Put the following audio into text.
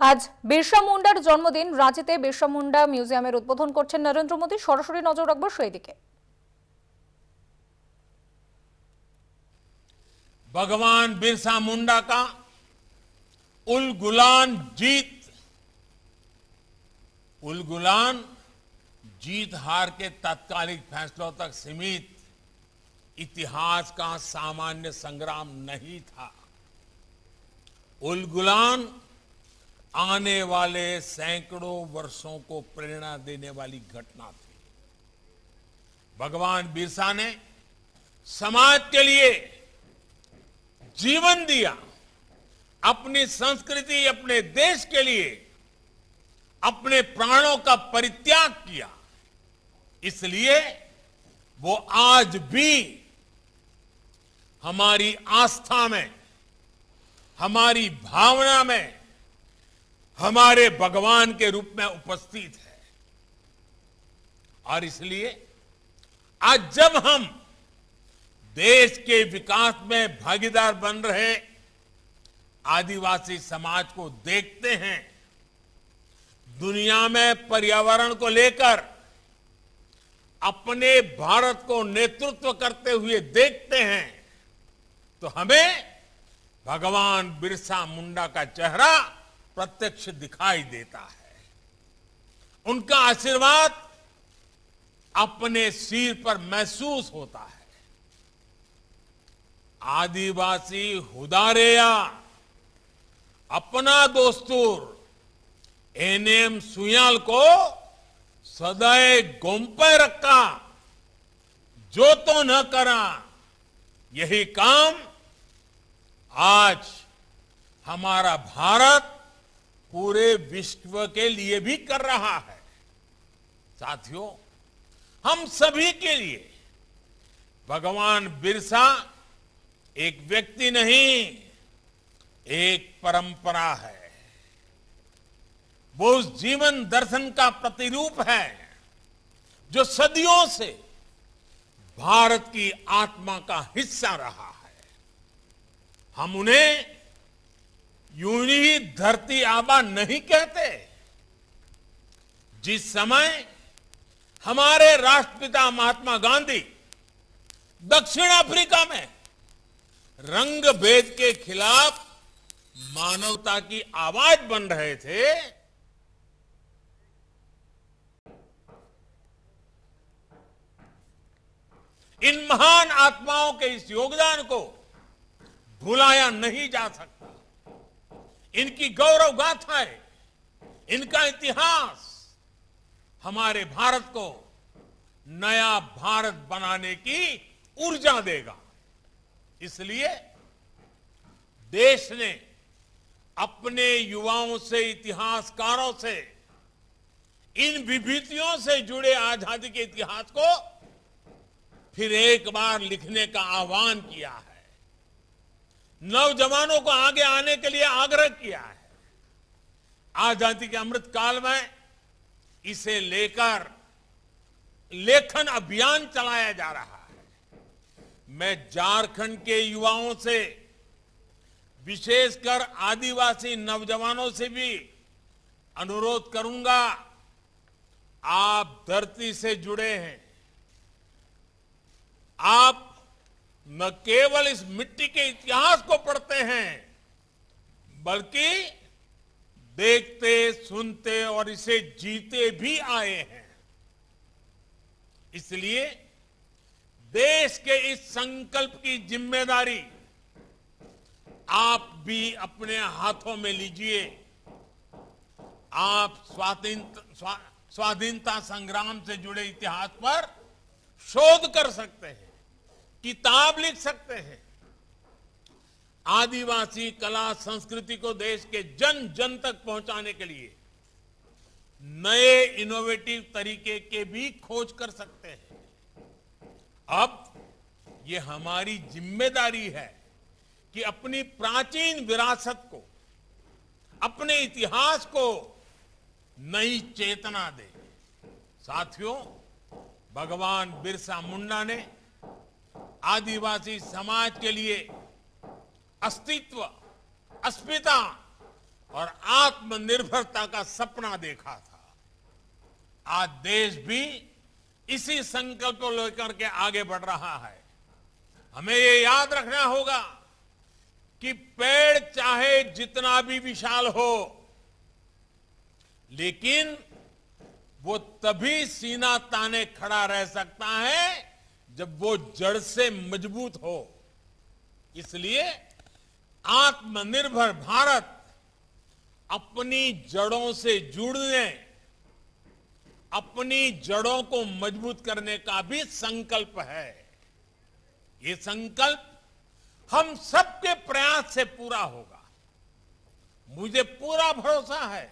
आज बिरसा मुंडार जन्मदिन। रांचीते बिरसा मुंडा मिউজিয়ামের उद्बोधन করছেন नरेंद्र मोदी। सरासरि नजर राखबो সেই दिके। भगवान बिरसा मुंडा का उलगुलान जीत हार के तात्कालिक फैसलों तक सीमित इतिहास का सामान्य संग्राम नहीं था। उलगुलान आने वाले सैकड़ों वर्षों को प्रेरणा देने वाली घटना थी। भगवान बिरसा ने समाज के लिए जीवन दिया, अपनी संस्कृति, अपने देश के लिए अपने प्राणों का परित्याग किया। इसलिए वो आज भी हमारी आस्था में, हमारी भावना में, हमारे भगवान के रूप में उपस्थित है। और इसलिए आज जब हम देश के विकास में भागीदार बन रहे आदिवासी समाज को देखते हैं, दुनिया में पर्यावरण को लेकर अपने भारत को नेतृत्व करते हुए देखते हैं, तो हमें भगवान बिरसा मुंडा का चेहरा प्रत्यक्ष दिखाई देता है। उनका आशीर्वाद अपने सिर पर महसूस होता है। आदिवासी हुदारेया अपना दोस्तूर एनएम सुयाल को सदैव गोंपे रखा, जो तो न करा। यही काम आज हमारा भारत पूरे विश्व के लिए भी कर रहा है। साथियों, हम सभी के लिए भगवान बिरसा एक व्यक्ति नहीं, एक परंपरा है। वो उस जीवन दर्शन का प्रतिरूप है जो सदियों से भारत की आत्मा का हिस्सा रहा है। हम उन्हें यूं ही धरती आबा नहीं कहते। जिस समय हमारे राष्ट्रपिता महात्मा गांधी दक्षिण अफ्रीका में रंग भेद के खिलाफ मानवता की आवाज बन रहे थे, इन महान आत्माओं के इस योगदान को भुलाया नहीं जा सकता। इनकी गौरव गाथाएं, इनका इतिहास हमारे भारत को नया भारत बनाने की ऊर्जा देगा। इसलिए देश ने अपने युवाओं से, इतिहासकारों से इन विभूतियों से जुड़े आजादी के इतिहास को फिर एक बार लिखने का आह्वान किया है। नौजवानों को आगे आने के लिए आग्रह किया है। आजादी के अमृत काल में इसे लेकर लेखन अभियान चलाया जा रहा है। मैं झारखंड के युवाओं से, विशेषकर आदिवासी नौजवानों से भी अनुरोध करूंगा, आप धरती से जुड़े हैं। आप न केवल इस मिट्टी के इतिहास को पढ़ते हैं, बल्कि देखते, सुनते और इसे जीते भी आए हैं। इसलिए देश के इस संकल्प की जिम्मेदारी आप भी अपने हाथों में लीजिए। आप स्वाधीनता संग्राम से जुड़े इतिहास पर शोध कर सकते हैं, किताब लिख सकते हैं। आदिवासी कला संस्कृति को देश के जन जन तक पहुंचाने के लिए नए इनोवेटिव तरीके के भी खोज कर सकते हैं। अब ये हमारी जिम्मेदारी है कि अपनी प्राचीन विरासत को, अपने इतिहास को नई चेतना दे। साथियों, भगवान बिरसा मुंडा ने आदिवासी समाज के लिए अस्तित्व, अस्मिता और आत्मनिर्भरता का सपना देखा था। आज देश भी इसी संकल्प को लेकर के आगे बढ़ रहा है। हमें ये याद रखना होगा कि पेड़ चाहे जितना भी विशाल हो, लेकिन वो तभी सीना ताने खड़ा रह सकता है जब वो जड़ से मजबूत हो। इसलिए आत्मनिर्भर भारत अपनी जड़ों से जुड़ने, अपनी जड़ों को मजबूत करने का भी संकल्प है। ये संकल्प हम सबके प्रयास से पूरा होगा। मुझे पूरा भरोसा है